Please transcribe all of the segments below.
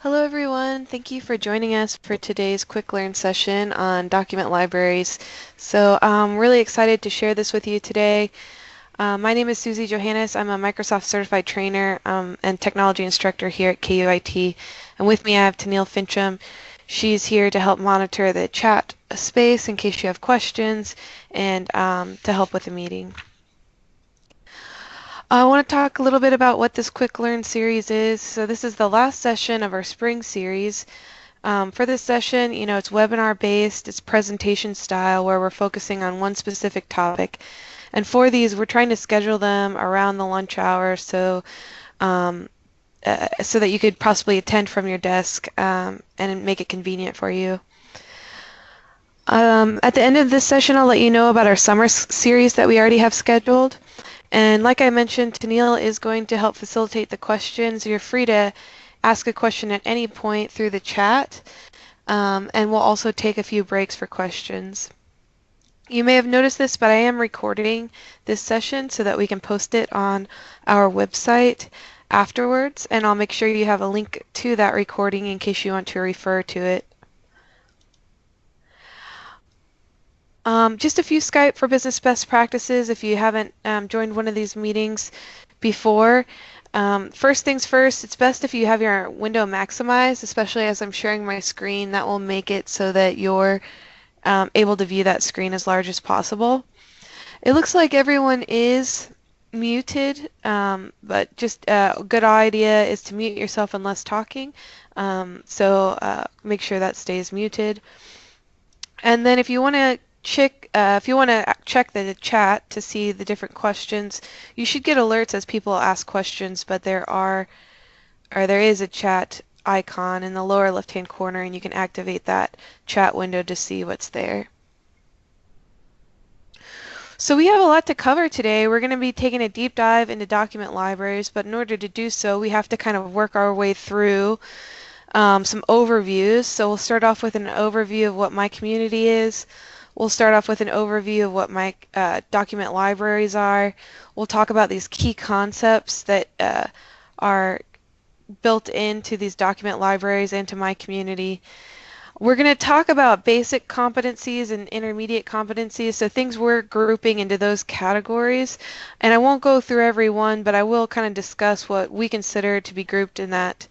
Hello everyone, thank you for joining us for today's Quick Learn session on document libraries. So I'm really excited to share this with you today. My name is Susie Johannes. I'm a Microsoft Certified Trainer and Technology Instructor here at KUIT. And with me I have Tennille Fincham. She's here to help monitor the chat space in case you have questions and to help with the meeting. I want to talk a little bit about what this Quick Learn series is. So this is the last session of our spring series. For this session, it's webinar based, it's presentation style where we're focusing on one specific topic. And for these, we're trying to schedule them around the lunch hour so that you could possibly attend from your desk and make it convenient for you. At the end of this session, I'll let you know about our summer series that we already have scheduled. And like I mentioned, Tennille is going to help facilitate the questions. You're free to ask a question at any point through the chat, and we'll also take a few breaks for questions. You may have noticed this, but I am recording this session so that we can post it on our website afterwards, and I'll make sure you have a link to that recording in case you want to refer to it. Just a few Skype for Business best practices if you haven't joined one of these meetings before. First things first, it's best if you have your window maximized, especially as I'm sharing my screen. That will make it so that you're able to view that screen as large as possible. It looks like everyone is muted, but just a good idea is to mute yourself unless talking. So make sure that stays muted. And then if you want to check the chat to see the different questions, you should get alerts as people ask questions, but there is a chat icon in the lower left-hand corner, and you can activate that chat window to see what's there. So we have a lot to cover today. We're going to be taking a deep dive into document libraries, but in order to do so, we have to kind of work our way through some overviews. So we'll start off with an overview of what myCommunity is. We'll start off with an overview of what my document libraries are. We'll talk about these key concepts that are built into these document libraries and to myCommunity. We're going to talk about basic competencies and intermediate competencies, so things we're grouping into those categories. And I won't go through every one, but I will kind of discuss what we consider to be grouped in that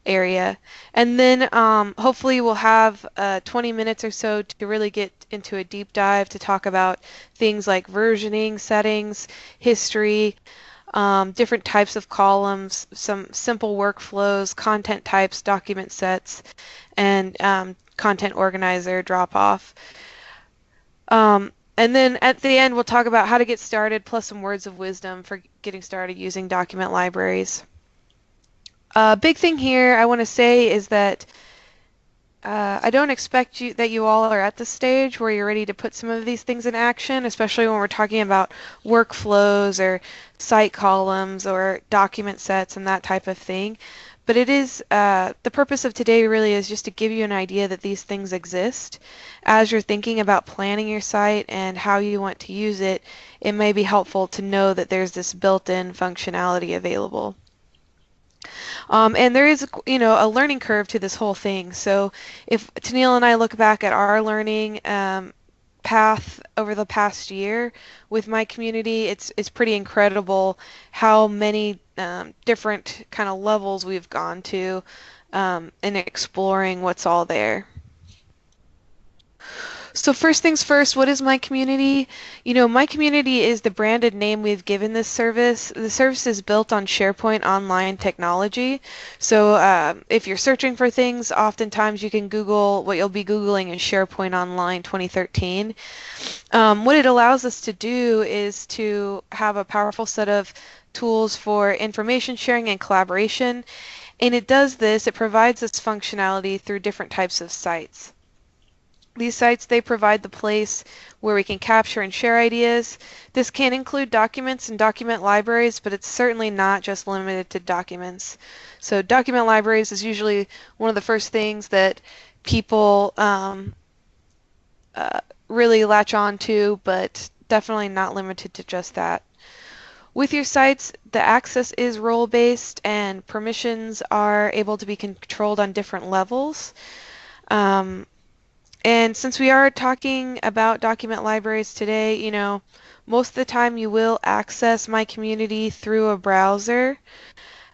area. And then hopefully we'll have 20 minutes or so to really get into a deep dive to talk about things like versioning, settings, history, different types of columns, some simple workflows, content types, document sets, and content organizer drop-off. And then at the end we'll talk about how to get started, plus some words of wisdom for getting started using document libraries. A big thing here I want to say is that I don't expect that you all are at the stage where you're ready to put some of these things in action, especially when we're talking about workflows or site columns or document sets and that type of thing. But it is, the purpose of today really is just to give you an idea that these things exist. As you're thinking about planning your site and how you want to use it, it may be helpful to know that there's this built-in functionality available. And there is, a learning curve to this whole thing. So if Tennille and I look back at our learning path over the past year with myCommunity, it's pretty incredible how many different kind of levels we've gone to in exploring what's all there. So first things first, what is myCommunity? myCommunity is the branded name we've given this service. The service is built on SharePoint Online technology. So if you're searching for things, oftentimes you can Google, what you'll be Googling is SharePoint Online 2013. What it allows us to do is to have a powerful set of tools for information sharing and collaboration. And it does this, it provides this functionality through different types of sites. These sites, they provide the place where we can capture and share ideas. This can include documents and document libraries, but it's certainly not just limited to documents. So document libraries is usually one of the first things that people really latch on to, but definitely not limited to just that. With your sites, the access is role-based and permissions are able to be controlled on different levels. Um, and since we are talking about document libraries today, most of the time you will access myCommunity through a browser.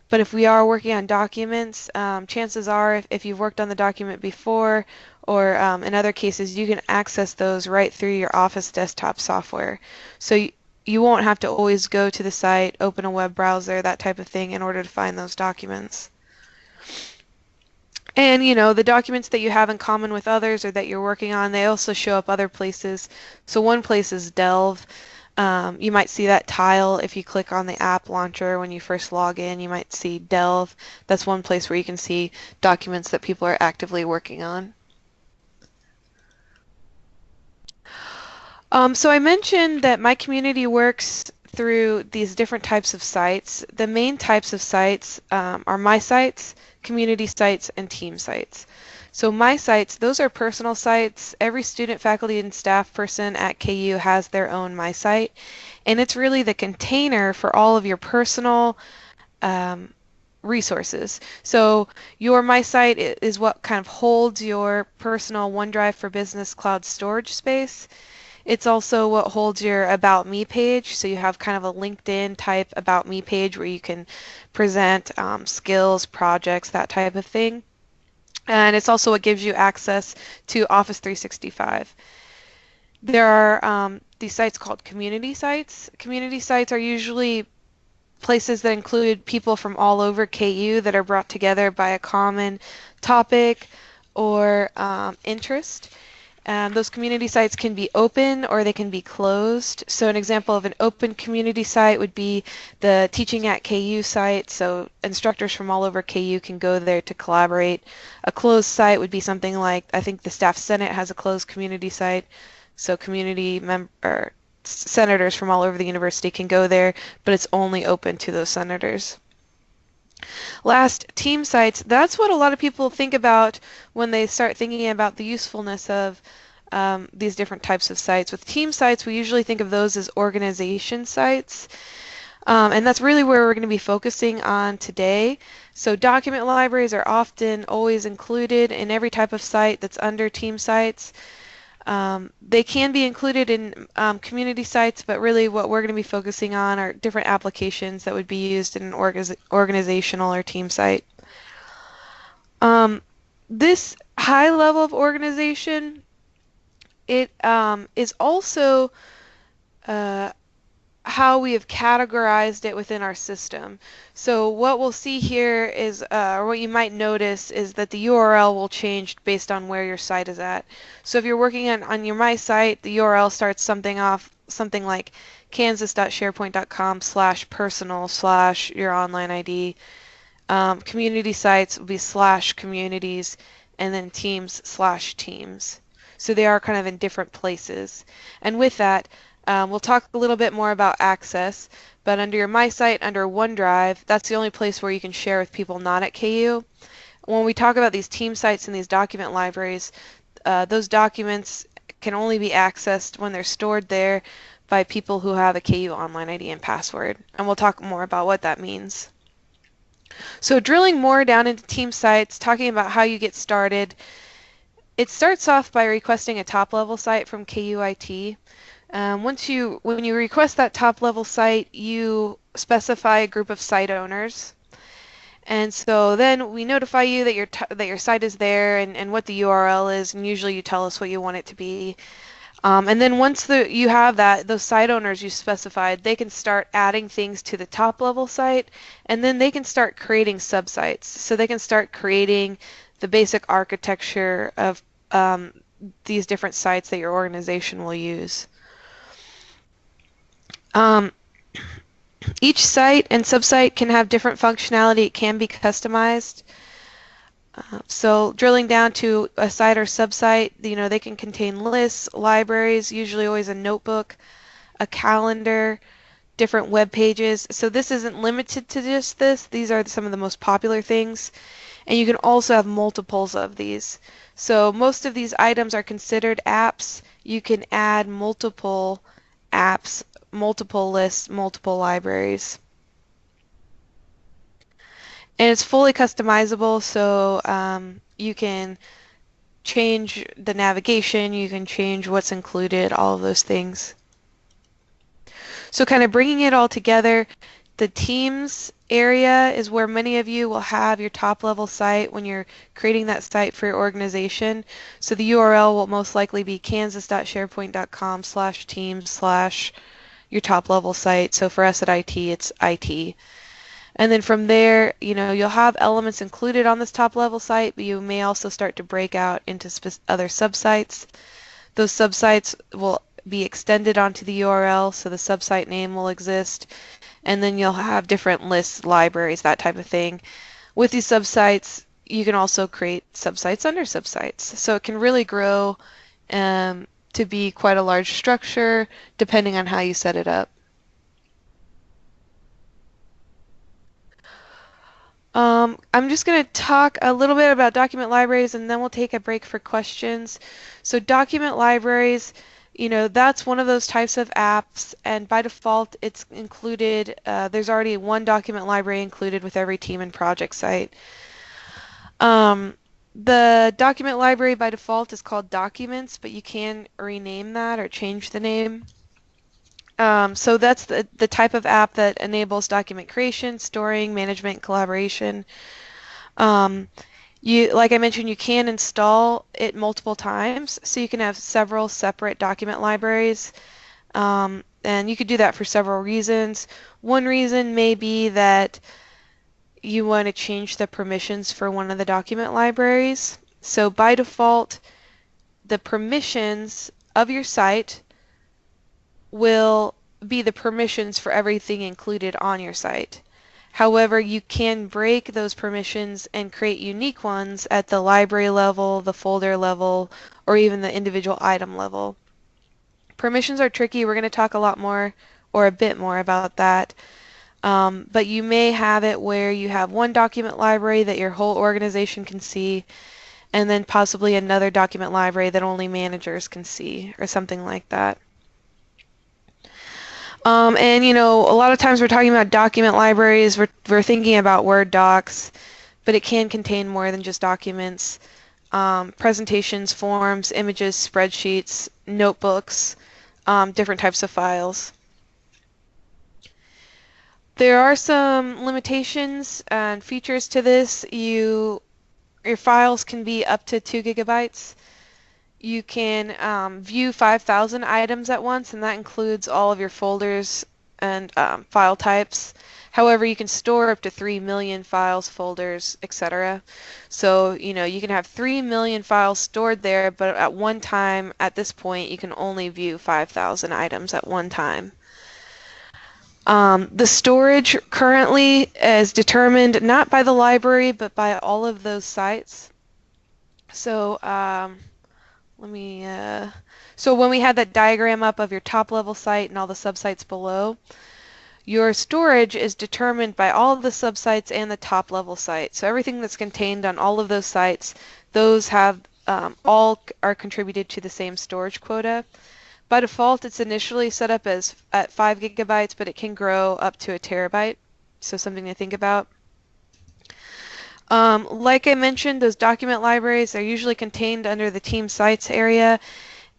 But if we are working on documents, chances are if you've worked on the document before, or in other cases, you can access those right through your Office desktop software. So you won't have to always go to the site, open a web browser, that type of thing in order to find those documents. And the documents that you have in common with others or that you're working on, they also show up other places. So one place is Delve. You might see that tile if you click on the app launcher when you first log in. You might see Delve. That's one place where you can see documents that people are actively working on. So I mentioned that myCommunity works through these different types of sites. The main types of sites are my sites, community sites, and team sites. So my sites, those are personal sites. Every student, faculty, and staff person at KU has their own my site, and it's really the container for all of your personal resources. So your my site is what kind of holds your personal OneDrive for Business cloud storage space. It's also what holds your About Me page, so you have kind of a LinkedIn type About Me page where you can present skills, projects, that type of thing. And it's also what gives you access to Office 365. There are these sites called community sites. Community sites are usually places that include people from all over KU that are brought together by a common topic or interest. Those community sites can be open or they can be closed. So an example of an open community site would be the Teaching at KU site. So instructors from all over KU can go there to collaborate. A closed site would be something like, I think the Staff Senate has a closed community site. So senators from all over the university can go there, but it's only open to those senators. Last, team sites. That's what a lot of people think about when they start thinking about the usefulness of these different types of sites. With team sites, we usually think of those as organization sites. And that's really where we're going to be focusing on today. So document libraries are often always included in every type of site that's under team sites. They can be included in community sites, but really what we're going to be focusing on are different applications that would be used in an organizational or team site. This high level of organization, it is also how we have categorized it within our system. So what we'll see here is, or what you might notice is that the URL will change based on where your site is at. So if you're working on your My Site, the URL starts something like kansas.sharepoint.com/personal/your online ID. Community sites will be /communities, and then teams/teams. So they are kind of in different places. And with that, we'll talk a little bit more about access, but under your My Site, under OneDrive, that's the only place where you can share with people not at KU. When we talk about these team sites and these document libraries, those documents can only be accessed when they're stored there by people who have a KU online ID and password, and we'll talk more about what that means. So drilling more down into team sites, talking about how you get started, it starts off by requesting a top-level site from KUIT. When you request that top-level site, you specify a group of site owners, and so then we notify you that your site is there and what the URL is, and usually you tell us what you want it to be. And then once you have those site owners you specified, they can start adding things to the top-level site, and then they can start creating subsites. So they can start creating the basic architecture of these different sites that your organization will use. Each site and subsite can have different functionality. It can be customized. So drilling down to a site or subsite, they can contain lists, libraries, usually always a notebook, a calendar, different web pages. So this isn't limited to just this. These are some of the most popular things. And you can also have multiples of these. So most of these items are considered apps. You can add multiple apps multiple lists, multiple libraries. And it's fully customizable, so you can change the navigation, you can change what's included, all of those things. So kind of bringing it all together, the teams area is where many of you will have your top level site when you're creating that site for your organization. So the URL will most likely be kansas.sharepoint.com/teams/ your top level site. So for us at IT, it's IT. And then from there, you'll have elements included on this top level site, but you may also start to break out into other subsites. Those subsites will be extended onto the URL, so the subsite name will exist, and then you'll have different lists, libraries, that type of thing. With these subsites, you can also create subsites under subsites. So it can really grow to be quite a large structure depending on how you set it up. I'm just going to talk a little bit about document libraries and then we'll take a break for questions. So document libraries, that's one of those types of apps, and by default it's included, there's already one document library included with every team and project site. The document library by default is called Documents, but you can rename that or change the name. So that's the type of app that enables document creation, storing, management, collaboration. Like I mentioned, you can install it multiple times, so you can have several separate document libraries. And you could do that for several reasons. One reason may be that you want to change the permissions for one of the document libraries. So by default, the permissions of your site will be the permissions for everything included on your site. However, you can break those permissions and create unique ones at the library level, the folder level, or even the individual item level. Permissions are tricky. We're going to talk a lot more or a bit more about that. But you may have it where you have one document library that your whole organization can see, and then possibly another document library that only managers can see, or something like that. And a lot of times we're talking about document libraries, we're thinking about Word docs, but it can contain more than just documents. Presentations, forms, images, spreadsheets, notebooks, different types of files. There are some limitations and features to this. Your files can be up to 2 gigabytes. You can view 5,000 items at once, and that includes all of your folders and file types. However, you can store up to 3 million files, folders, etc. So, you can have 3 million files stored there, but at one time, at this point, you can only view 5,000 items at one time. The storage currently is determined not by the library, but by all of those sites. So, so when we had that diagram up of your top level site and all the subsites below, your storage is determined by all of the subsites and the top level site. So everything that's contained on all of those sites, those have all are contributed to the same storage quota. By default, it's initially set up as at 5 gigabytes, but it can grow up to a terabyte. So something to think about. Like I mentioned, those document libraries are usually contained under the team sites area,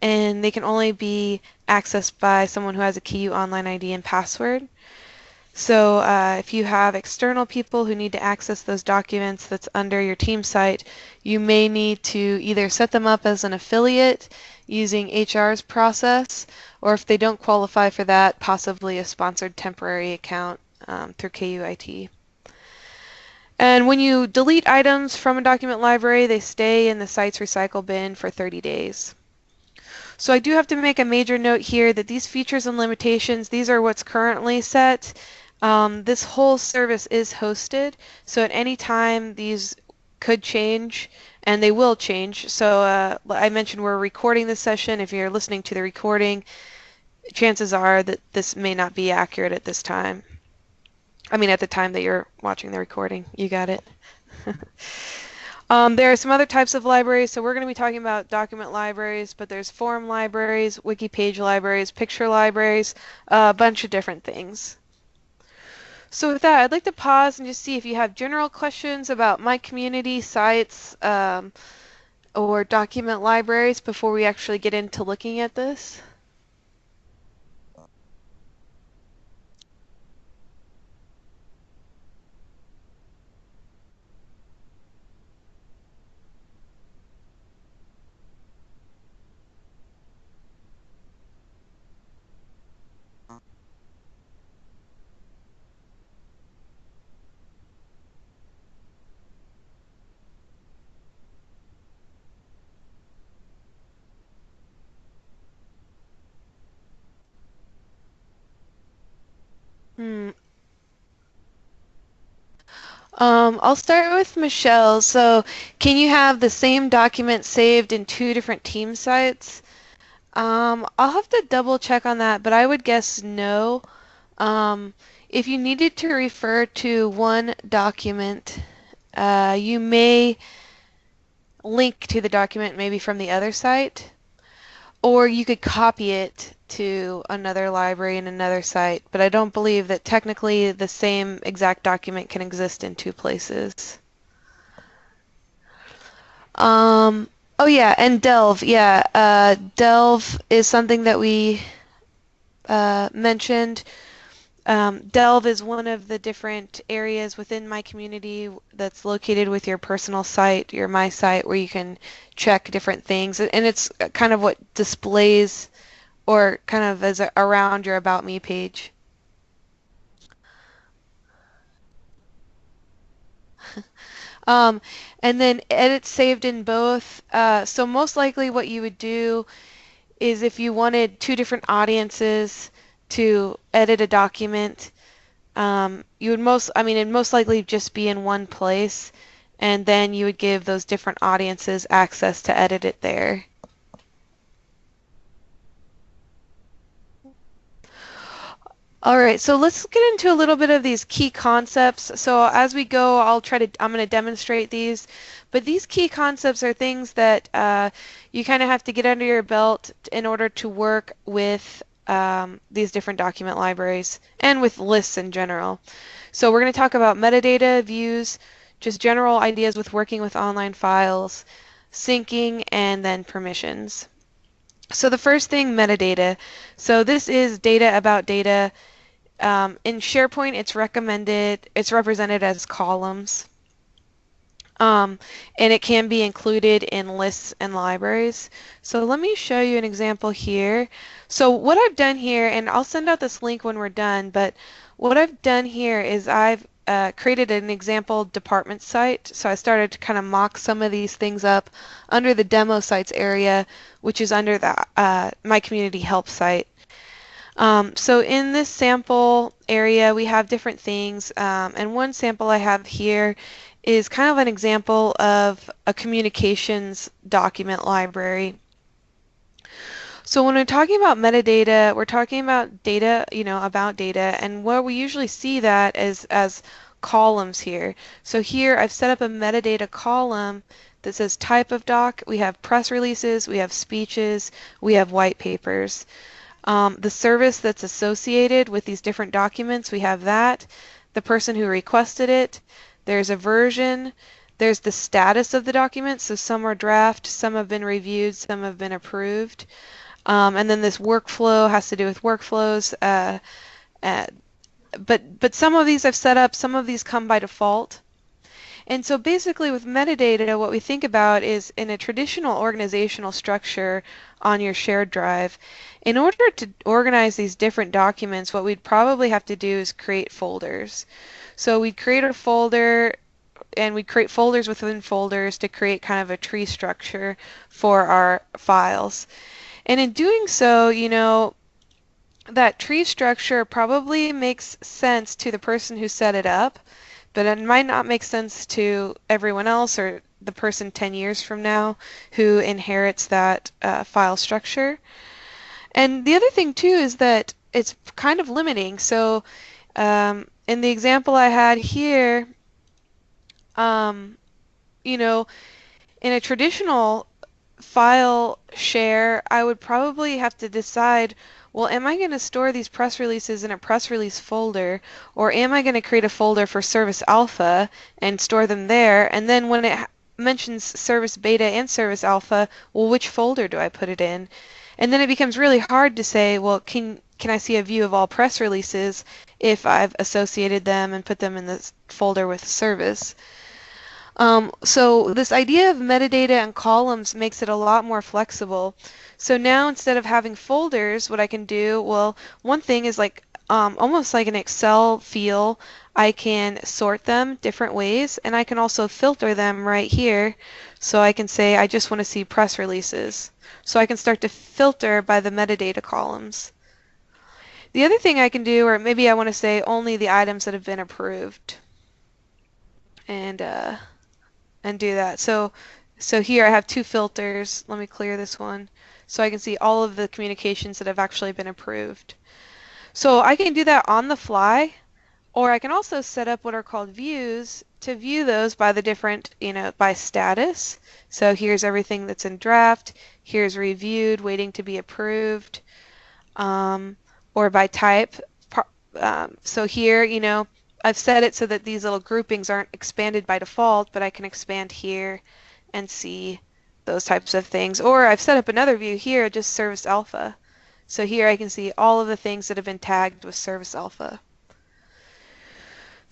and they can only be accessed by someone who has a KeyU online ID and password. So if you have external people who need to access those documents that's under your team site, you may need to either set them up as an affiliate using HR's process, or if they don't qualify for that, possibly a sponsored temporary account through KUIT. And when you delete items from a document library, they stay in the site's recycle bin for 30 days. So I do have to make a major note here that these features and limitations, these are what's currently set. This whole service is hosted, so at any time these could change, and they will change. So I mentioned we're recording this session. If you're listening to the recording, chances are that this may not be accurate at this time. I mean, at the time that you're watching the recording. You got it. There are some other types of libraries, so we're going to be talking about document libraries, but there's form libraries, wiki page libraries, picture libraries, a bunch of different things. So with that, I'd like to pause and just see if you have general questions about myCommunity sites or document libraries before we actually get into looking at this. Hmm. I'll start with Michelle. So, can you have the same document saved in two different team sites? I'll have to double check on that, but I would guess no. Um, if you needed to refer to one document, you may link to the document maybe from the other site, or you could copy it to another library in another site, but I don't believe that technically the same exact document can exist in two places. Um, oh yeah, and Delve. Yeah, Delve is something that we mentioned. Delve is one of the different areas within myCommunity that's located with your personal site, your My Site, where you can check different things. And it's kind of what displays or kind of as around your About Me page. Um, and then edits saved in both. So most likely what you would do is if you wanted two different audiences to edit a document, you would it'd most likely just be in one place, and then you would give those different audiences access to edit it there. All right, so let's get into a little bit of these key concepts. So as we go, I'm going to demonstrate these, but these key concepts are things that you kind of have to get under your belt in order to work with these different document libraries and with lists in general. So we're going to talk about metadata, views, just general ideas with working with online files, syncing, and then permissions. So the first thing, metadata. So this is data about data. In SharePoint, it's represented as columns. And it can be included in lists and libraries. So let me show you an example here. So what I've done here, and I'll send out this link when we're done, but what I've done here is I've created an example department site. So I started to kind of mock some of these things up under the demo sites area, which is under the myCommunity help site. So in this sample area, we have different things, and one sample I have here is kind of an example of a communications document library. So when we're talking about metadata, we're talking about data, about data, and where we usually see that is as columns here. So here I've set up a metadata column that says type of doc. We have press releases, we have speeches, we have white papers. The service that's associated with these different documents, we have that, the person who requested it, there's a version, there's the status of the document, so some are draft, some have been reviewed, some have been approved. And then this workflow has to do with workflows. But some of these I've set up, some of these come by default. And so basically with metadata, what we think about is in a traditional organizational structure on your shared drive, in order to organize these different documents, what we'd probably have to do is create folders. So we'd create a folder and we'd create folders within folders to create kind of a tree structure for our files. And in doing so, that tree structure probably makes sense to the person who set it up, but it might not make sense to everyone else or the person 10 years from now who inherits that file structure. And the other thing too is that it's kind of limiting. So in the example I had here, you know, in a traditional file share, I would probably have to decide, well, am I going to store these press releases in a press release folder, or am I going to create a folder for Service Alpha and store them there? And then when it mentions Service Beta and Service Alpha, well, which folder do I put it in? And then it becomes really hard to say, well, can I see a view of all press releases if I've associated them and put them in this folder with service? So this idea of metadata and columns makes it a lot more flexible. So now instead of having folders, what I can do, well, one thing is like almost like an Excel feel. I can sort them different ways, and I can also filter them right here. So I can say I just want to see press releases. So I can start to filter by the metadata columns. The other thing I can do, or maybe I want to say only the items that have been approved. And do that. So here I have two filters. Let me clear this one so I can see all of the communications that have actually been approved. So I can do that on the fly, or I can also set up what are called views to view those by the different, by status. So here's everything that's in draft, here's reviewed, waiting to be approved, or by type. So here, I've set it so that these little groupings aren't expanded by default, but I can expand here and see those types of things. Or I've set up another view here, just Service Alpha. So here I can see all of the things that have been tagged with Service Alpha.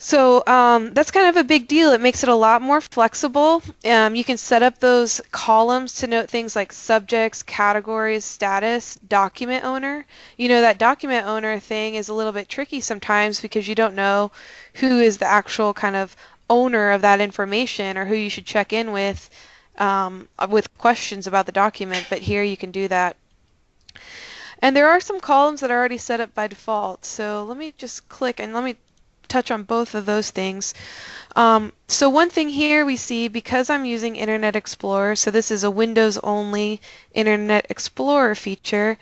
So that's kind of a big deal. It makes it a lot more flexible. You can set up those columns to note things like subjects, categories, status, document owner. That document owner thing is a little bit tricky sometimes because you don't know who is the actual kind of owner of that information or who you should check in with questions about the document, but here you can do that. And there are some columns that are already set up by default. So let me just click and let me touch on both of those things. So one thing here we see, because I'm using Internet Explorer, so this is a Windows-only Internet Explorer feature,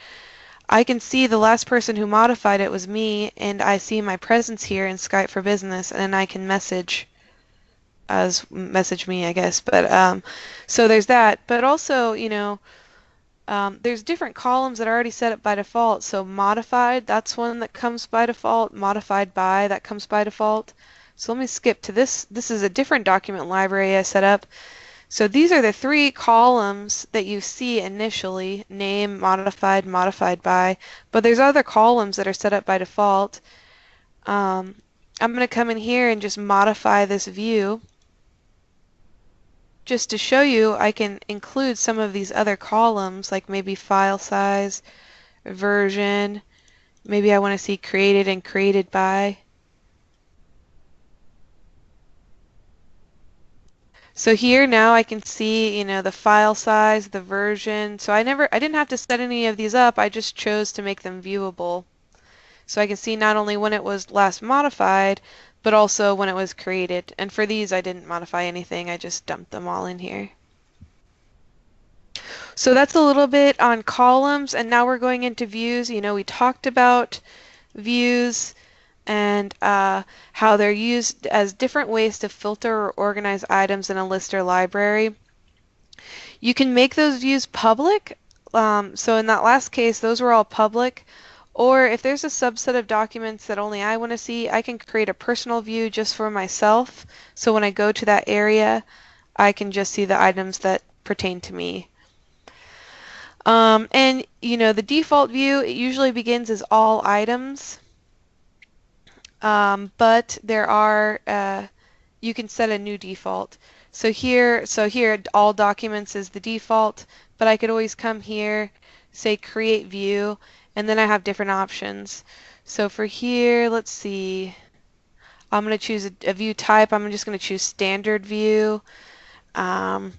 I can see the last person who modified it was me, and I see my presence here in Skype for Business, and I can message me, I guess. But so there's that. But also, there's different columns that are already set up by default. So modified, that's one that comes by default. Modified by, that comes by default. So let me skip to this. This is a different document library I set up. So these are the three columns that you see initially: name, modified, modified by. But there's other columns that are set up by default. I'm going to come in here and just modify this view. Just to show you, I can include some of these other columns, like maybe file size, version, maybe I want to see created and created by. So here now I can see, the file size, the version. So I didn't have to set any of these up, I just chose to make them viewable. So I can see not only when it was last modified, but also when it was created. And for these, I didn't modify anything. I just dumped them all in here. So that's a little bit on columns, and now we're going into views. We talked about views and how they're used as different ways to filter or organize items in a list or library. You can make those views public. So in that last case, those were all public. Or if there's a subset of documents that only I want to see, I can create a personal view just for myself. So when I go to that area, I can just see the items that pertain to me. And the default view, it usually begins as all items. But there are, you can set a new default. So here all documents is the default, but I could always come here, say create view, and then I have different options. So for here, let's see, I'm going to choose a view type. I'm just going to choose standard view. And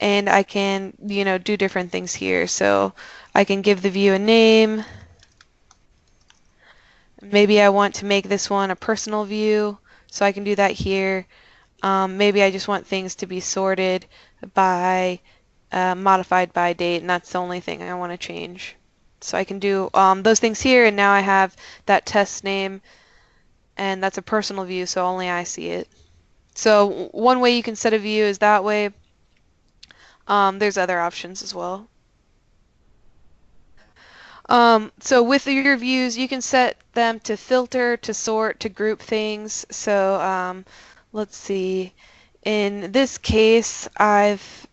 I can, do different things here. So I can give the view a name. Maybe I want to make this one a personal view, so I can do that here. Maybe I just want things to be sorted by modified by date, and that's the only thing I want to change. So I can do those things here, and now I have that test name, and that's a personal view, so only I see it. So one way you can set a view is that way. There's other options as well. So with your views, you can set them to filter, to sort, to group things. So let's see. In this case, I've,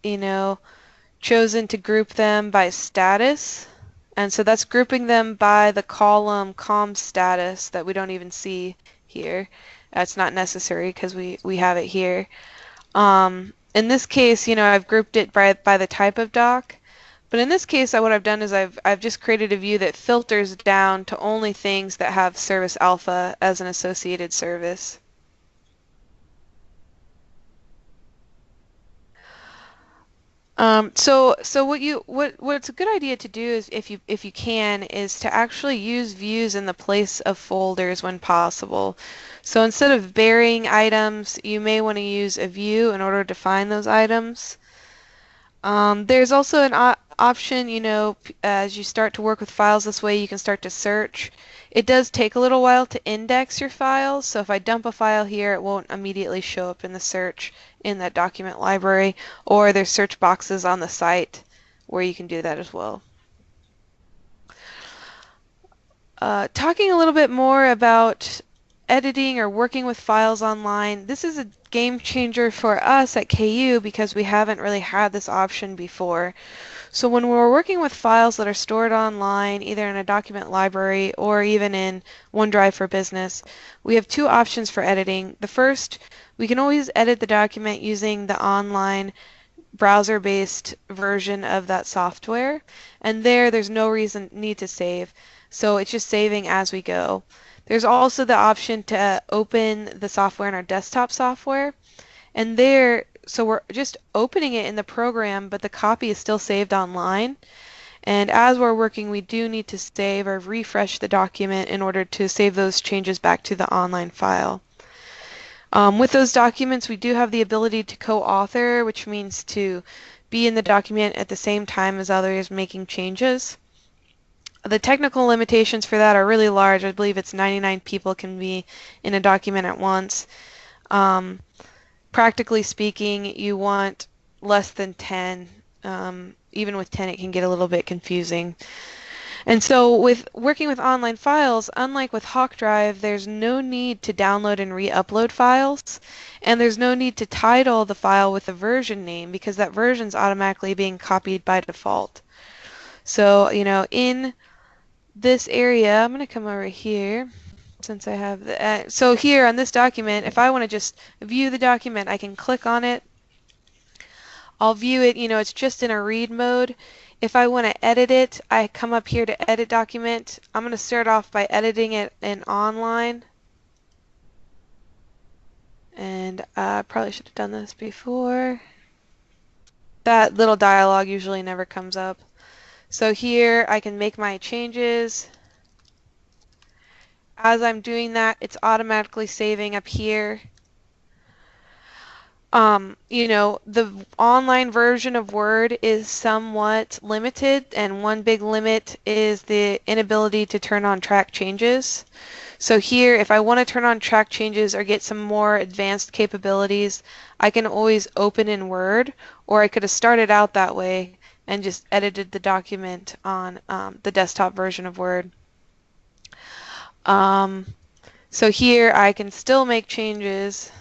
chosen to group them by status. And so that's grouping them by the column com status that we don't even see here. That's not necessary because we have it here. In this case, I've grouped it by the type of doc. But in this case, what I've done is I've just created a view that filters down to only things that have service alpha as an associated service. So what's a good idea to do is if you can is to actually use views in the place of folders when possible. So instead of burying items, you may want to use a view in order to find those items. There's also an option, as you start to work with files this way, you can start to search. It does take a little while to index your files, so if I dump a file here, it won't immediately show up in the search in that document library, or there's search boxes on the site where you can do that as well. Talking a little bit more about editing or working with files online, this is a game changer for us at KU because we haven't really had this option before. So when we're working with files that are stored online, either in a document library or even in OneDrive for Business, we have two options for editing. The first, we can always edit the document using the online browser-based version of that software, and there's no need to save. So it's just saving as we go. There's also the option to open the software in our desktop software, and so we're just opening it in the program, but the copy is still saved online. And as we're working, we do need to save or refresh the document in order to save those changes back to the online file. With those documents, we do have the ability to co-author, which means to be in the document at the same time as others making changes. The technical limitations for that are really large. I believe it's 99 people can be in a document at once. Practically speaking, you want less than 10. Even with 10, it can get a little bit confusing. And so with working with online files, unlike with Hawk Drive, there's no need to download and re-upload files, and there's no need to title the file with a version name because that version's automatically being copied by default. So, in this area, I'm going to come over here since I have the, so here on this document, if I want to just view the document, I can click on it. I'll view it, it's just in a read mode. If I want to edit it, I come up here to edit document. I'm going to start off by editing it in online. And I probably should have done this before. That little dialog usually never comes up. So here I can make my changes. As I'm doing that, it's automatically saving up here. The online version of Word is somewhat limited, and one big limit is the inability to turn on track changes. So here, if I want to turn on track changes or get some more advanced capabilities, I can always open in Word, or I could have started out that way and just edited the document on the desktop version of Word. So here I can still make changes.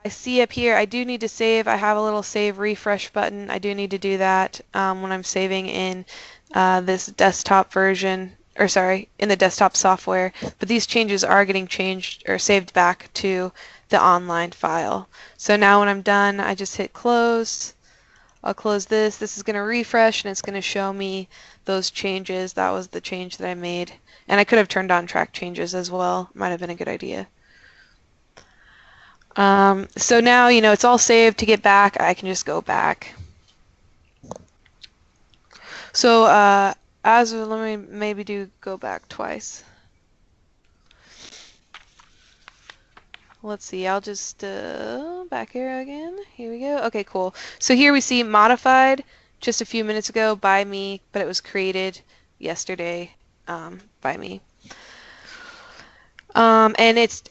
I see up here I do need to save. I have a little save refresh button. I do need to do that when I'm saving in this desktop version, or sorry, in the desktop software. But these changes are getting changed or saved back to the online file. So now when I'm done, I just hit close. I'll close this. This is going to refresh, and it's going to show me those changes. That was the change that I made. And I could have turned on track changes as well. Might have been a good idea. So now, it's all saved. To get back, I can just go back. So let me maybe go back twice. Let's see, I'll just back arrow again. Here we go. Okay, cool. So here we see modified just a few minutes ago by me, but it was created yesterday by me. And it's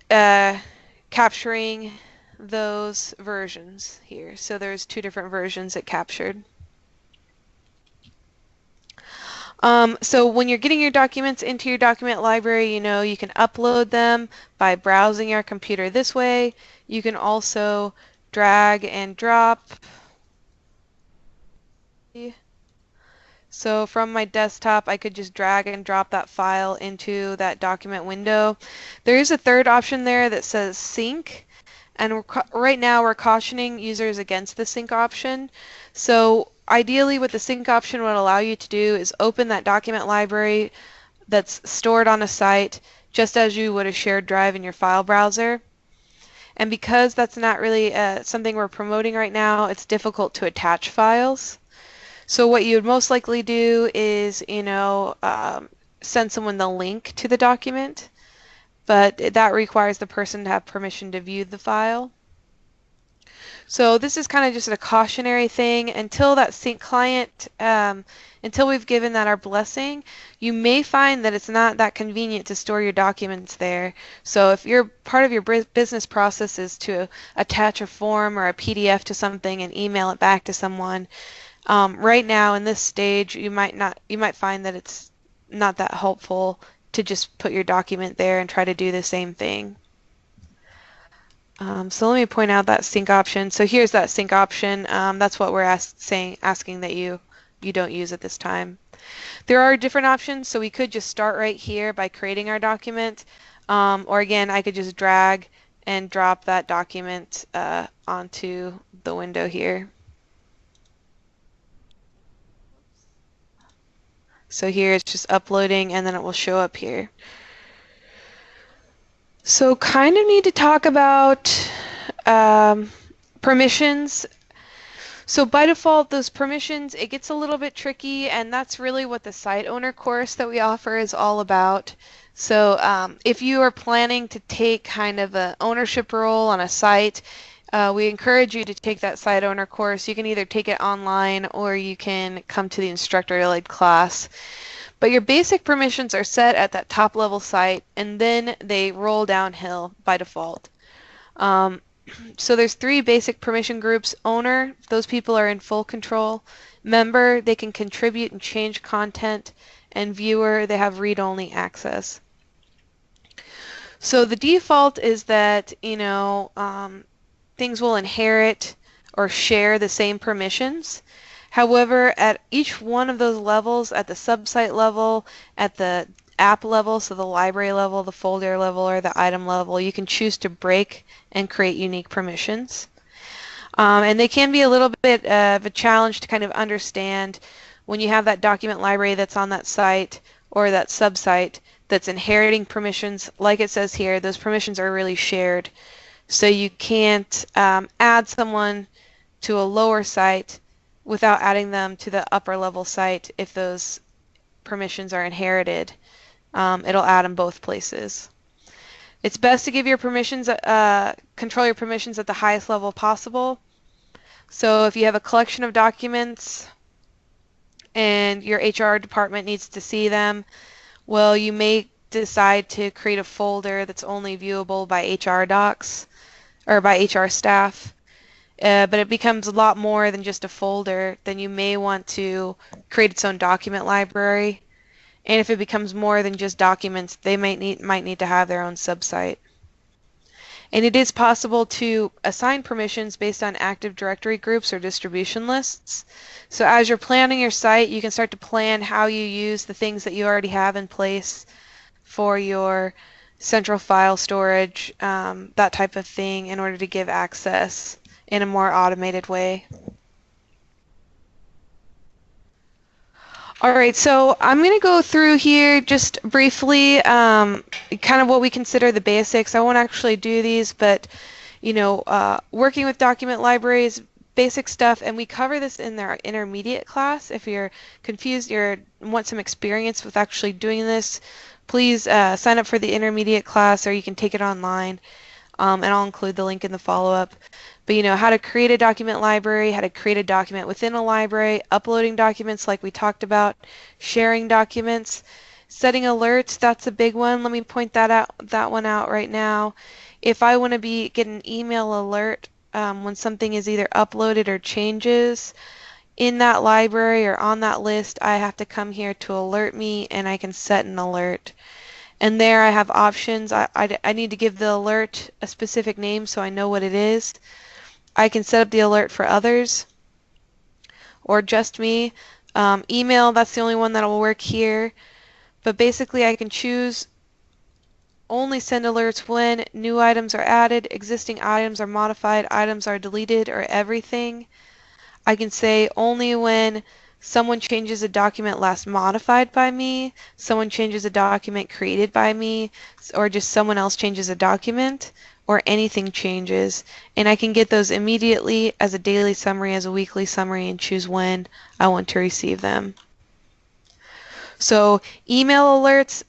capturing those versions here. So there's two different versions it captured. So when you're getting your documents into your document library, you can upload them by browsing your computer this way. You can also drag and drop. So from my desktop, I could just drag and drop that file into that document window. There is a third option there that says sync, and right now we're cautioning users against the sync option. So ideally what the sync option would allow you to do is open that document library that's stored on a site just as you would a shared drive in your file browser. And because that's not really something we're promoting right now, it's difficult to attach files. So what you would most likely do is, send someone the link to the document, but that requires the person to have permission to view the file. So this is kind of just a cautionary thing until that sync client, until we've given that our blessing. You may find that it's not that convenient to store your documents there. So if part of your business process is to attach a form or a PDF to something and email it back to someone, right now in this stage you might find that it's not that helpful to just put your document there and try to do the same thing. So let me point out that sync option. So here's that sync option. That's what we're asking that you don't use at this time. There are different options, so we could just start right here by creating our document, or again I could just drag and drop that document onto the window here. So here it's just uploading and then it will show up here. So kind of need to talk about permissions. So by default, those permissions, it gets a little bit tricky, and that's really what the site owner course that we offer is all about. So if you are planning to take kind of an ownership role on a site, we encourage you to take that site owner course. You can either take it online or you can come to the instructor-led class. But your basic permissions are set at that top level site, and then they roll downhill by default. So there's 3 basic permission groups. Owner, those people are in full control. Member, they can contribute and change content. And viewer, they have read-only access. So the default is that, things will inherit or share the same permissions. However, at each one of those levels, at the subsite level, at the app level, so the library level, the folder level, or the item level, you can choose to break and create unique permissions. And they can be a little bit of a challenge to kind of understand when you have that document library that's on that site or that subsite that's inheriting permissions. Like it says here, those permissions are really shared. So you can't add someone to a lower site without adding them to the upper level site if those permissions are inherited. It'll add them both places. It's best to give your permissions, control your permissions at the highest level possible. So if you have a collection of documents and your HR department needs to see them, well, you may decide to create a folder that's only viewable by HR docs or by HR staff. But it becomes a lot more than just a folder. Then you may want to create its own document library. And if it becomes more than just documents, they might need to have their own subsite. And it is possible to assign permissions based on Active Directory groups or distribution lists. So as you're planning your site, you can start to plan how you use the things that you already have in place for your central file storage, that type of thing, in order to give access in a more automated way. All right, so I'm going to go through here just briefly kind of what we consider the basics. I won't actually do these, but working with document libraries, basic stuff, and we cover this in our intermediate class. If you're confused or want some experience with actually doing this, please sign up for the intermediate class, or you can take it online, and I'll include the link in the follow-up. But how to create a document library, how to create a document within a library, uploading documents like we talked about, sharing documents, setting alerts, that's a big one. Let me point that one out right now. If I want to get an email alert when something is either uploaded or changes in that library or on that list, I have to come here to alert me and I can set an alert. And there I have options. I need to give the alert a specific name so I know what it is. I can set up the alert for others or just me. Email, that's the only one that will work here. But basically I can choose only send alerts when new items are added, existing items are modified, items are deleted, or everything. I can say only when someone changes a document last modified by me, someone changes a document created by me, or just someone else changes a document, or anything changes. And I can get those immediately as a daily summary, as a weekly summary, and choose when I want to receive them. So email alerts,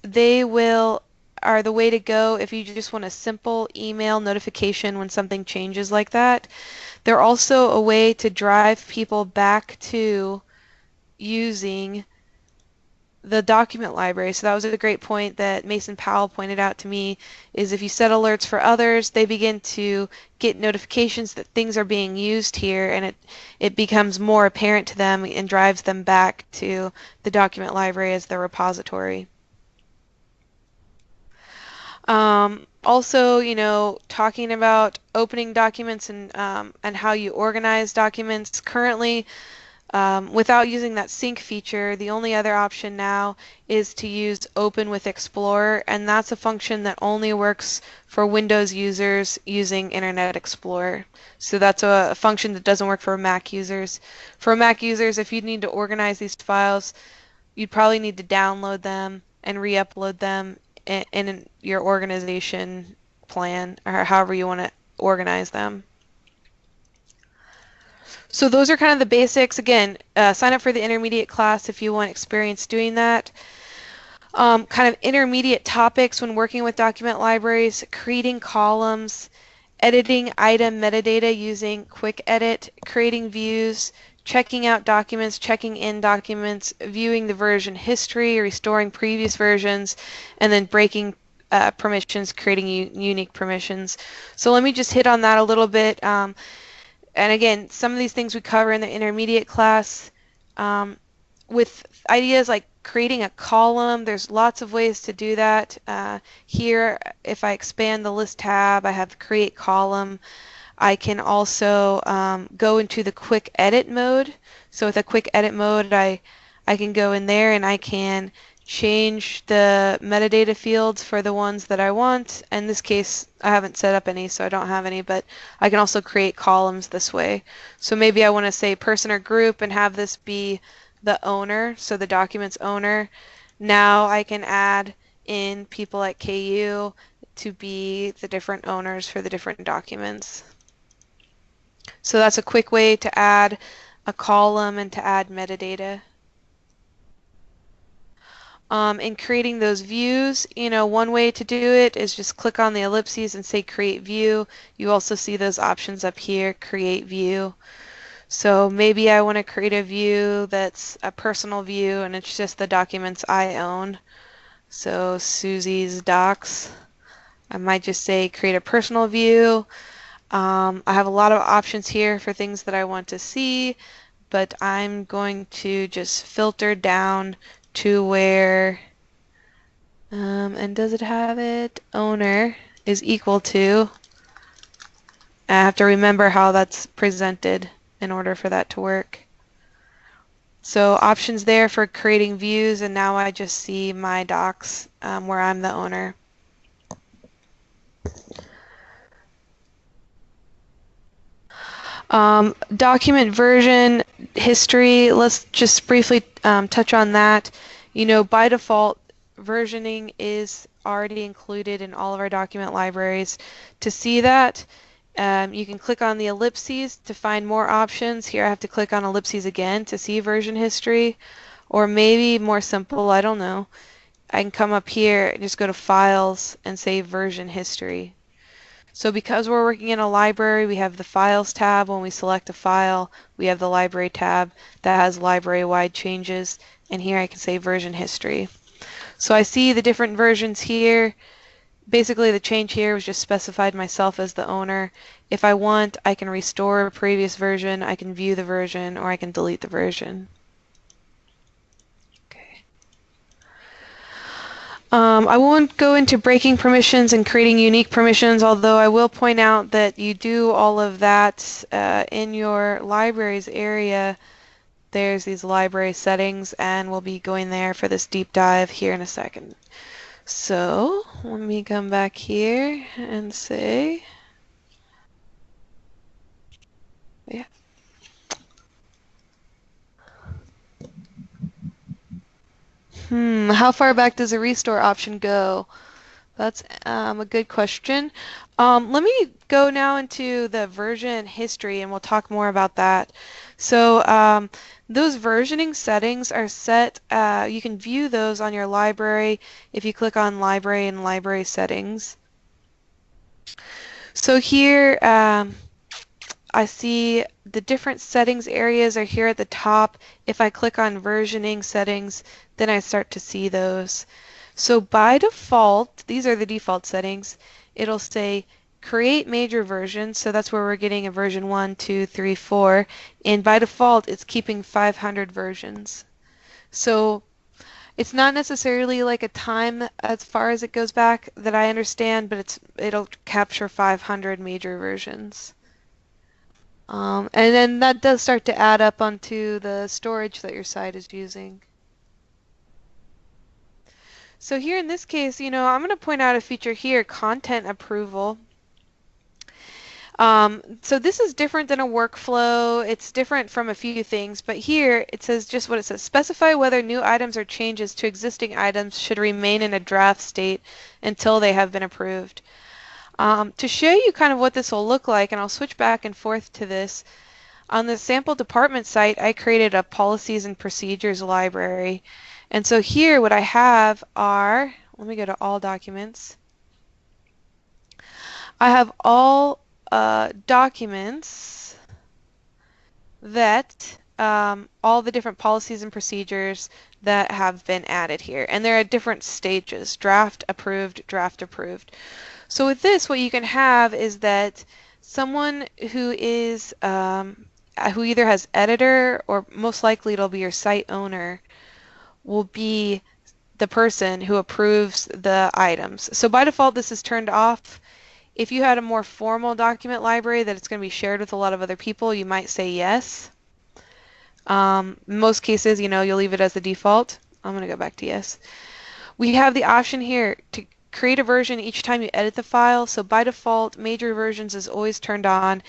are the way to go if you just want a simple email notification when something changes like that. They're also a way to drive people back to using the document library. So that was a great point that Mason Powell pointed out to me, is if you set alerts for others, they begin to get notifications that things are being used here, and it becomes more apparent to them and drives them back to the document library as their repository. Also, talking about opening documents and how you organize documents. Currently, without using that sync feature, the only other option now is to use Open with Explorer, and that's a function that only works for Windows users using Internet Explorer. So that's a function that doesn't work for Mac users. For Mac users, if you need to organize these files, you'd probably need to download them and re-upload them in your organization plan, or however you want to organize them. So those are kind of the basics. Again, sign up for the intermediate class if you want experience doing that. Kind of intermediate topics when working with document libraries: creating columns, editing item metadata using quick edit, creating views, checking out documents, checking in documents, viewing the version history, restoring previous versions, and then breaking permissions, creating unique permissions. So let me just hit on that a little bit. And again, some of these things we cover in the intermediate class. With ideas like creating a column, there's lots of ways to do that. Here, if I expand the list tab, I have create column. I can also go into the quick edit mode. So with a quick edit mode, I can go in there and I can change the metadata fields for the ones that I want. In this case, I haven't set up any, so I don't have any, but I can also create columns this way. So maybe I want to say person or group and have this be the owner, so the document's owner. Now I can add in people at KU to be the different owners for the different documents. So that's a quick way to add a column and to add metadata. In creating those views, one way to do it is just click on the ellipses and say create view. You also see those options up here, create view. So maybe I want to create a view that's a personal view and it's just the documents I own. So Susie's docs. I might just say create a personal view. I have a lot of options here for things that I want to see, but I'm going to just filter down to where, and does it have it? Owner is equal to. I have to remember how that's presented in order for that to work. So options there for creating views, and now I just see my docs where I'm the owner. Document version history, let's just briefly touch on that. By default, versioning is already included in all of our document libraries. To see that, you can click on the ellipses to find more options. Here I have to click on ellipses again to see version history, or maybe more simple, I don't know. I can come up here and just go to Files and say Version History. So because we're working in a library, we have the Files tab. When we select a file, we have the Library tab that has library-wide changes, and here I can say Version History. So I see the different versions here. Basically, the change here was just specified myself as the owner. If I want, I can restore a previous version, I can view the version, or I can delete the version. Okay. I won't go into breaking permissions and creating unique permissions, although I will point out that you do all of that in your libraries area. There's these library settings, and we'll be going there for this deep dive here in a second. So let me come back here and say, yeah. How far back does a restore option go? That's a good question. Let me go now into the version history and we'll talk more about that. So those versioning settings are set, you can view those on your library if you click on Library and Library Settings. So here I see the different settings areas are here at the top. If I click on versioning settings, then I start to see those. So by default, these are the default settings. It'll say create major versions, so that's where we're getting a version 1, 2, 3, 4, and by default it's keeping 500 versions. So it's not necessarily like a time as far as it goes back that I understand, but it'll capture 500 major versions. And then that does start to add up onto the storage that your site is using. So here in this case, I'm going to point out a feature here, content approval. So this is different than a workflow. It's different from a few things, but here it says just what it says. Specify whether new items or changes to existing items should remain in a draft state until they have been approved. To show you kind of what this will look like, and I'll switch back and forth to this, on the sample department site, I created a policies and procedures library. And so here what I have are, let me go to all documents. I have all documents that all the different policies and procedures that have been added here. And they're at different stages, draft, approved, draft, approved. So with this, what you can have is that someone who is who either has editor or most likely it'll be your site owner will be the person who approves the items. So by default, this is turned off. If you had a more formal document library that it's going to be shared with a lot of other people, you might say yes. In most cases, you'll leave it as the default. I'm going to go back to yes. We have the option here to create a version each time you edit the file. So by default, major versions is always turned on.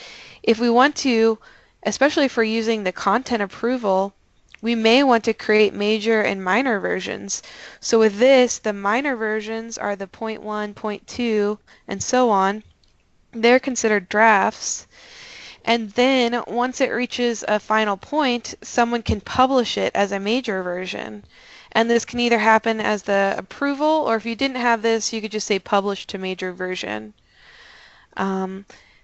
If we want to, especially if we're using the content approval, we may want to create major and minor versions. So with this, the minor versions are the 0.1, 0.2, and so on. They're considered drafts. And then once it reaches a final point, someone can publish it as a major version. And this can either happen as the approval, or if you didn't have this, you could just say publish to major version.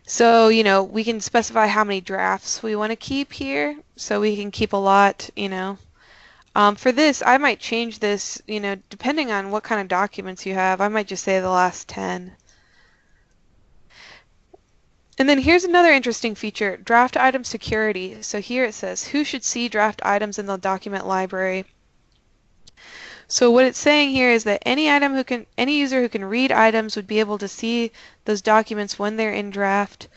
So, we can specify how many drafts we want to keep here. So we can keep a lot, For this, I might change this, depending on what kind of documents you have. I might just say the last 10. And then here's another interesting feature, draft item security. So here it says, who should see draft items in the document library? So what it's saying here is that any user who can read items would be able to see those documents when they're in draft.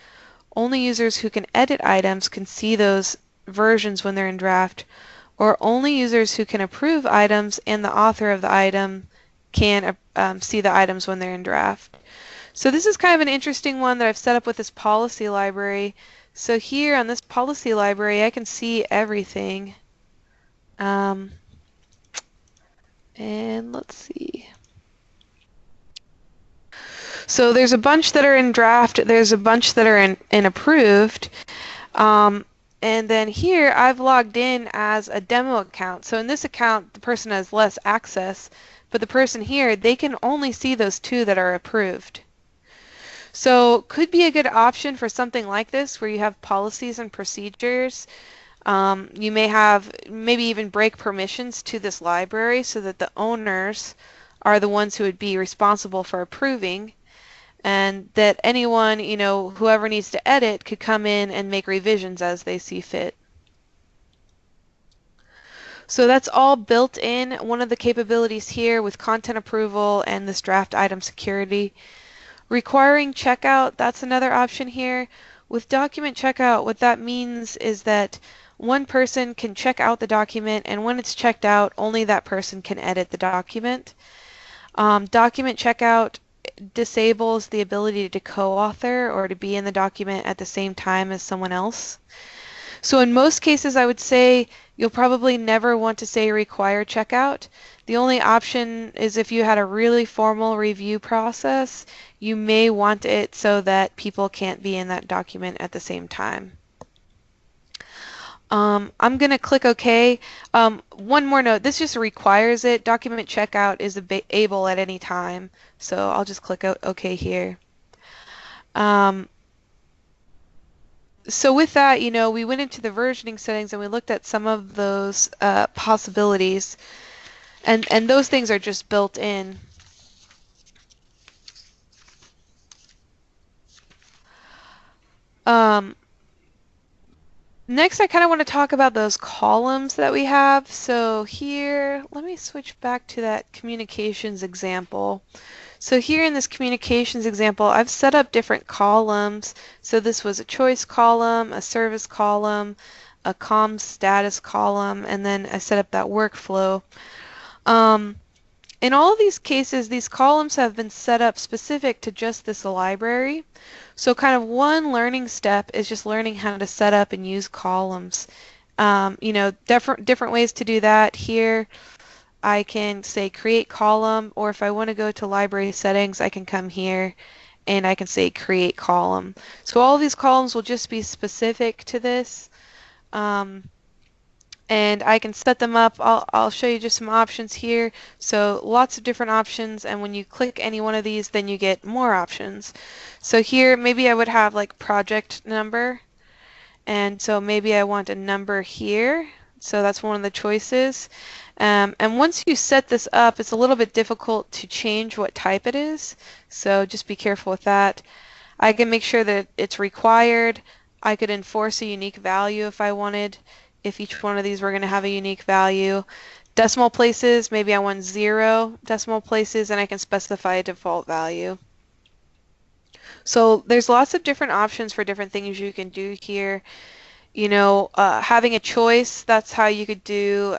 Only users who can edit items can see those versions when they're in draft, or only users who can approve items and the author of the item can see the items when they're in draft. So this is kind of an interesting one that I've set up with this policy library. So here on this policy library, I can see everything. And let's see. So there's a bunch that are in draft, there's a bunch that are in approved. And then here I've logged in as a demo account. So in this account, the person has less access, but the person here, they can only see those 2 that are approved. So could be a good option for something like this where you have policies and procedures. You may have maybe even break permissions to this library so that the owners are the ones who would be responsible for approving, and that anyone, whoever needs to edit could come in and make revisions as they see fit. So that's all built in. One of the capabilities here with content approval and this draft item security. Requiring checkout, that's another option here. With document checkout, what that means is that one person can check out the document, and when it's checked out, only that person can edit the document. Document checkout disables the ability to co-author or to be in the document at the same time as someone else. So in most cases, I would say you'll probably never want to say require checkout. The only option is if you had a really formal review process, you may want it so that people can't be in that document at the same time. I'm going to click OK. One more note, this just requires it. Document checkout is able at any time, so I'll just click OK here. So with that, we went into the versioning settings and we looked at some of those possibilities, and those things are just built in. Next, I kind of want to talk about those columns that we have. So here, let me switch back to that communications example. So here in this communications example, I've set up different columns. So this was a choice column, a service column, a comms status column, and then I set up that workflow. In all of these cases, these columns have been set up specific to just this library. So kind of one learning step is just learning how to set up and use columns. Different ways to do that. Here, I can say create column, or if I want to go to library settings, I can come here and I can say create column. So all of these columns will just be specific to this. And I can set them up. I'll show you just some options here. So lots of different options, and when you click any one of these, then you get more options. So here, maybe I would have like project number, and so maybe I want a number here. So that's one of the choices. And once you set this up, it's a little bit difficult to change what type it is. So just be careful with that. I can make sure that it's required. I could enforce a unique value if I wanted. If each one of these were going to have a unique value. Decimal places, maybe I want 0 decimal places, and I can specify a default value. So there's lots of different options for different things you can do here. Having a choice, that's how you could do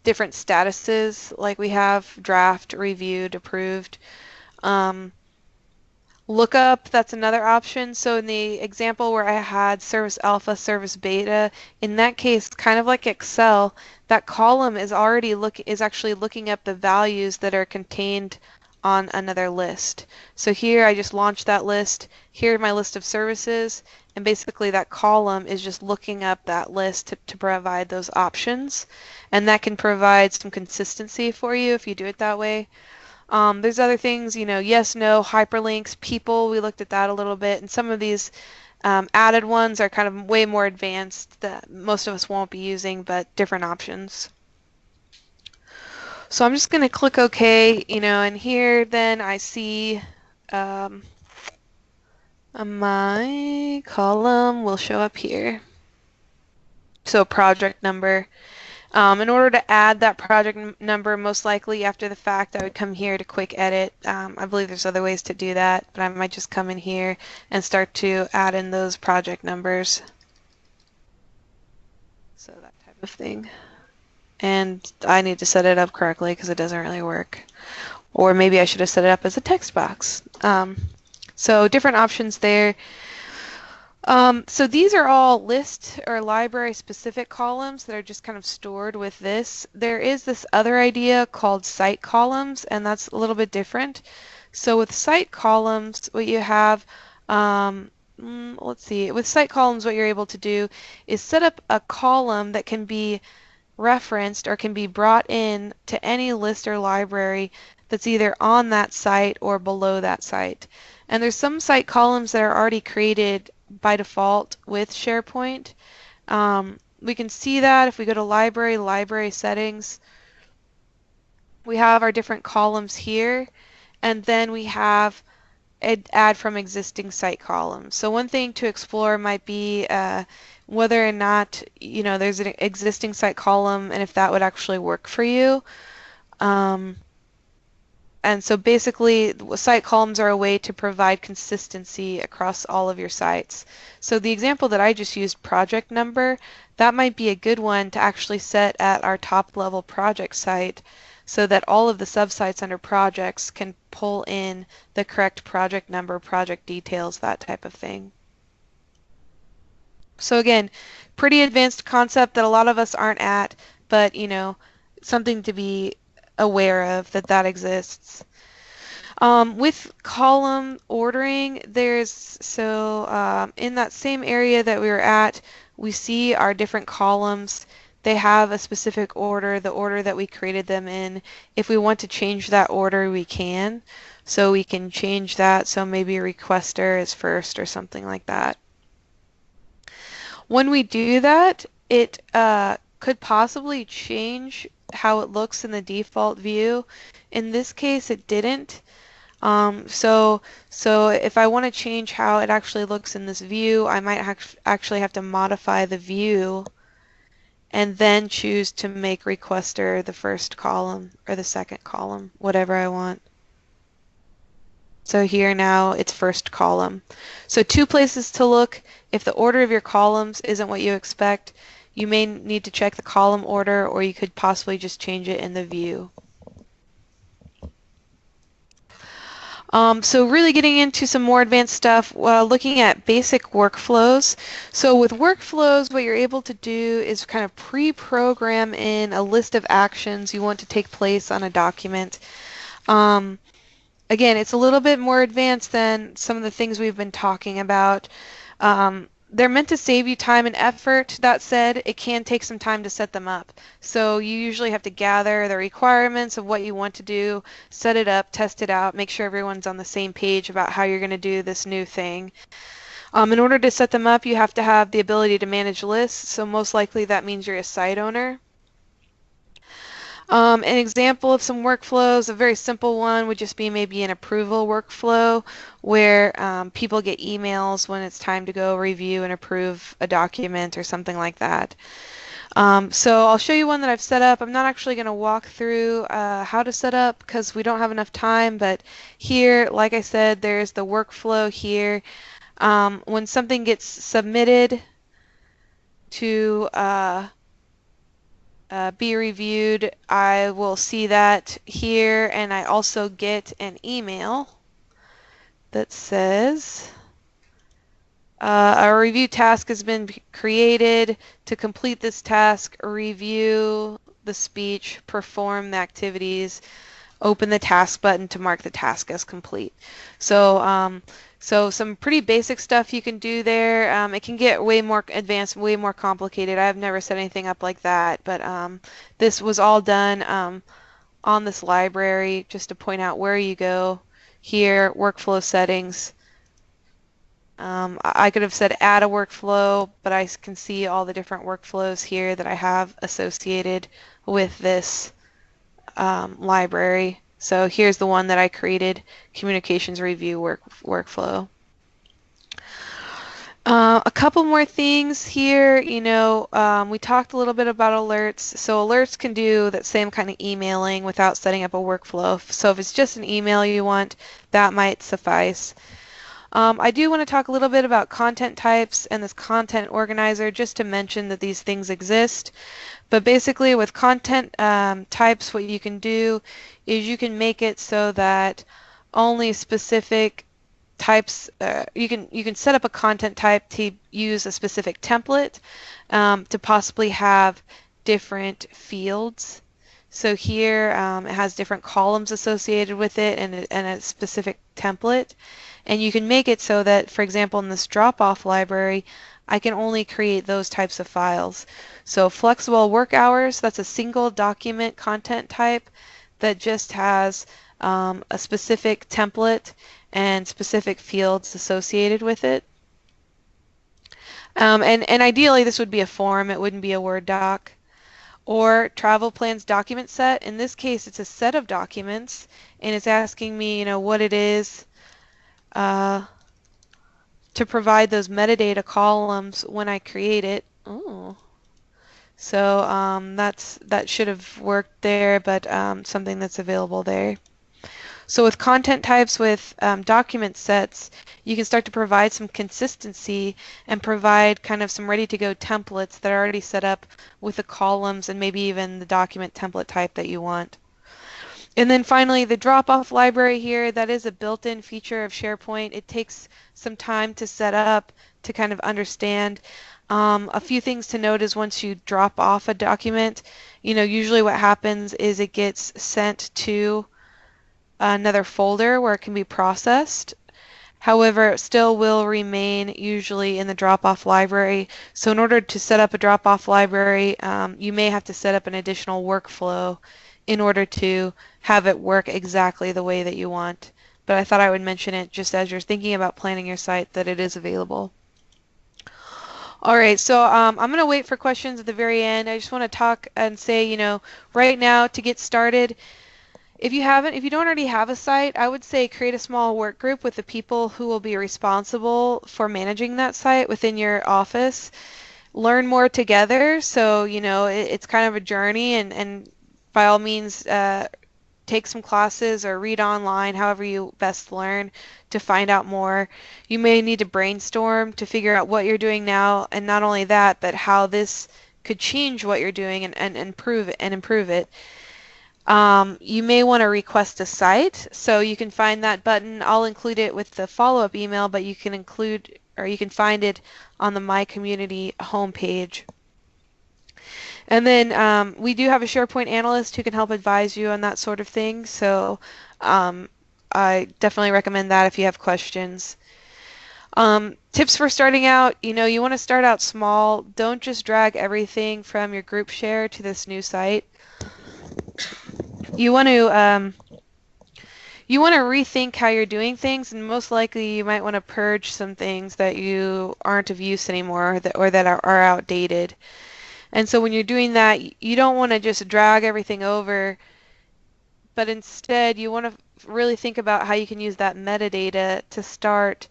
different statuses, like we have draft, reviewed, approved. Lookup, that's another option. So in the example where I had service alpha, service beta, in that case, kind of like Excel, that column is actually looking up the values that are contained on another list. So here I just launched that list. Here's my list of services, and basically that column is just looking up that list to provide those options, and that can provide some consistency for you if you do it that way. There's other things, yes, no, hyperlinks, people, we looked at that a little bit, and some of these added ones are kind of way more advanced that most of us won't be using, but different options. So I'm just going to click OK, and here then I see my column will show up here. So project number. In order to add that project number, most likely after the fact, I would come here to quick edit. I believe there's other ways to do that, but I might just come in here and start to add in those project numbers. So that type of thing. And I need to set it up correctly because it doesn't really work. Or maybe I should have set it up as a text box. So different options there. So these are all list or library specific columns that are just kind of stored with this. There is this other idea called site columns, and that's a little bit different. So with site columns, what you have, let's see, with site columns, what you're able to do is set up a column that can be referenced or can be brought in to any list or library that's either on that site or below that site. And there's some site columns that are already created by default with SharePoint. We can see that if we go to library settings. We have our different columns here, and then we have add from existing site columns. So one thing to explore might be whether or not there's an existing site column and if that would actually work for you. And so basically, site columns are a way to provide consistency across all of your sites. So the example that I just used, project number, that might be a good one to actually set at our top level project site so that all of the subsites under projects can pull in the correct project number, project details, that type of thing. So again, pretty advanced concept that a lot of us aren't at, but something to be aware of that exists. With column ordering, in that same area that we were at, we see our different columns. They have a specific order, the order that we created them in. If we want to change that order, we can. So we can change that, so maybe requester is first or something like that. When we do that, it could possibly change how it looks in the default view. In this case, it didn't. So if I want to change how it actually looks in this view, I might actually have to modify the view and then choose to make requester the first column or the second column, whatever I want. So here now it's first column. So two places to look. If the order of your columns isn't what you expect, you may need to check the column order, or you could possibly just change it in the view. So really getting into some more advanced stuff, looking at basic workflows. So with workflows, what you're able to do is kind of pre-program in a list of actions you want to take place on a document. Again, it's a little bit more advanced than some of the things we've been talking about. They're meant to save you time and effort. That said, it can take some time to set them up. So you usually have to gather the requirements of what you want to do, set it up, test it out, make sure everyone's on the same page about how you're going to do this new thing. In order to set them up, you have to have the ability to manage lists. So most likely that means you're a site owner. An example of some workflows, a very simple one would just be maybe an approval workflow where people get emails when it's time to go review and approve a document or something like that. So I'll show you one that I've set up. I'm not actually going to walk through how to set up because we don't have enough time, but here, like I said, there's the workflow here. When something gets submitted to be reviewed, I will see that here, and I also get an email that says a review task has been created. To complete this task, review the speech, perform the activities, open the task button to mark the task as complete. So some pretty basic stuff you can do there. It can get way more advanced, way more complicated. I've never set anything up like that, but this was all done on this library, just to point out where you go. Here, workflow settings. I could have said add a workflow, but I can see all the different workflows here that I have associated with this library. So here's the one that I created, communications review workflow. A couple more things here. We talked a little bit about alerts. So alerts can do that same kind of emailing without setting up a workflow. So if it's just an email you want, that might suffice. I do want to talk a little bit about content types and this content organizer, just to mention that these things exist. But basically with content types, what you can do is you can make it so that only specific types, you can set up a content type to use a specific template to possibly have different fields. So here it has different columns associated with it and a specific template. And you can make it so that, for example, in this drop-off library, I can only create those types of files. So flexible work hours, that's a single document content type that just has a specific template and specific fields associated with it. And ideally this would be a form, it wouldn't be a Word doc. or travel plans document set. In this case, it's a set of documents, and it's asking me, what it is uh, to provide those metadata columns when I create it. Oh, so that should have worked there, but something that's available there. So with content types with document sets, you can start to provide some consistency and provide kind of some ready-to-go templates that are already set up with the columns and maybe even the document template type that you want. And then finally, the drop-off library here, that is a built-in feature of SharePoint. It takes some time to set up to kind of understand. A few things to note is once you drop off a document, usually what happens is it gets sent to another folder where it can be processed. However, it still will remain usually in the drop-off library. So in order to set up a drop-off library, you may have to set up an additional workflow in order to have it work exactly the way that you want. But I thought I would mention it just as you're thinking about planning your site that it is available. All right, so I'm going to wait for questions at the very end. I just want to talk and say, right now to get started, if you don't already have a site, I would say create a small work group with the people who will be responsible for managing that site within your office. Learn more together, so it's kind of a journey, and by all means take some classes or read online, however you best learn to find out more. You may need to brainstorm to figure out what you're doing now, and not only that, but how this could change what you're doing and improve it. You may want to request a site, so you can find that button. I'll include it with the follow-up email, but you can find it on the myCommunity homepage. And then we do have a SharePoint analyst who can help advise you on that sort of thing, so I definitely recommend that if you have questions. Tips for starting out, you want to start out small. Don't just drag everything from your group share to this new site. You want to rethink how you're doing things, and most likely you might want to purge some things that you aren't of use anymore or that are outdated. And so when you're doing that, you don't want to just drag everything over, but instead you want to really think about how you can use that metadata to start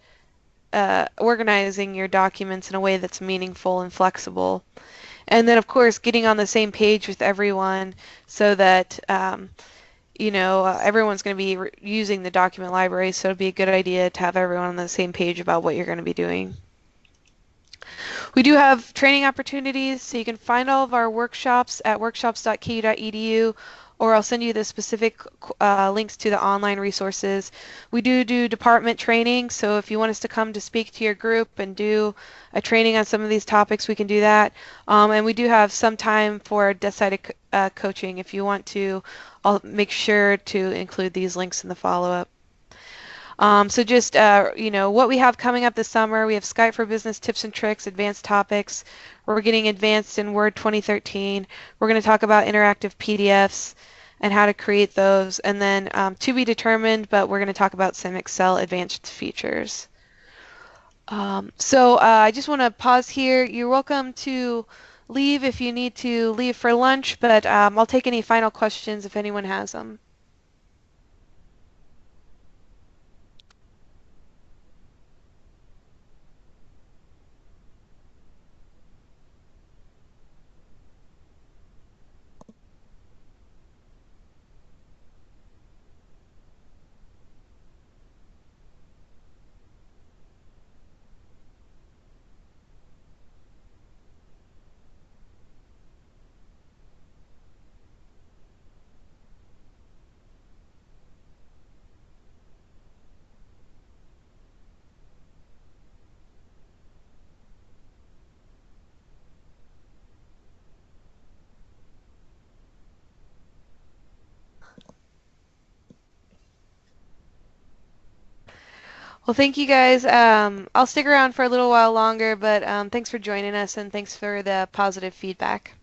organizing your documents in a way that's meaningful and flexible. And then, of course, getting on the same page with everyone so that everyone's going to be using the document library, so it'd be a good idea to have everyone on the same page about what you're going to be doing. We do have training opportunities, so you can find all of our workshops at workshops.ku.edu, or I'll send you the specific links to the online resources. We do department training, so if you want us to come to speak to your group and do a training on some of these topics, we can do that. And we do have some time for decided coaching. If you want to, I'll make sure to include these links in the follow-up. So just, what we have coming up this summer, we have Skype for Business tips and tricks, advanced topics. We're getting advanced in Word 2013. We're going to talk about interactive PDFs and how to create those. And then to be determined, but we're going to talk about some Excel advanced features. So I just want to pause here. You're welcome to leave if you need to leave for lunch, but I'll take any final questions if anyone has them. Well, thank you guys. I'll stick around for a little while longer, but thanks for joining us and thanks for the positive feedback.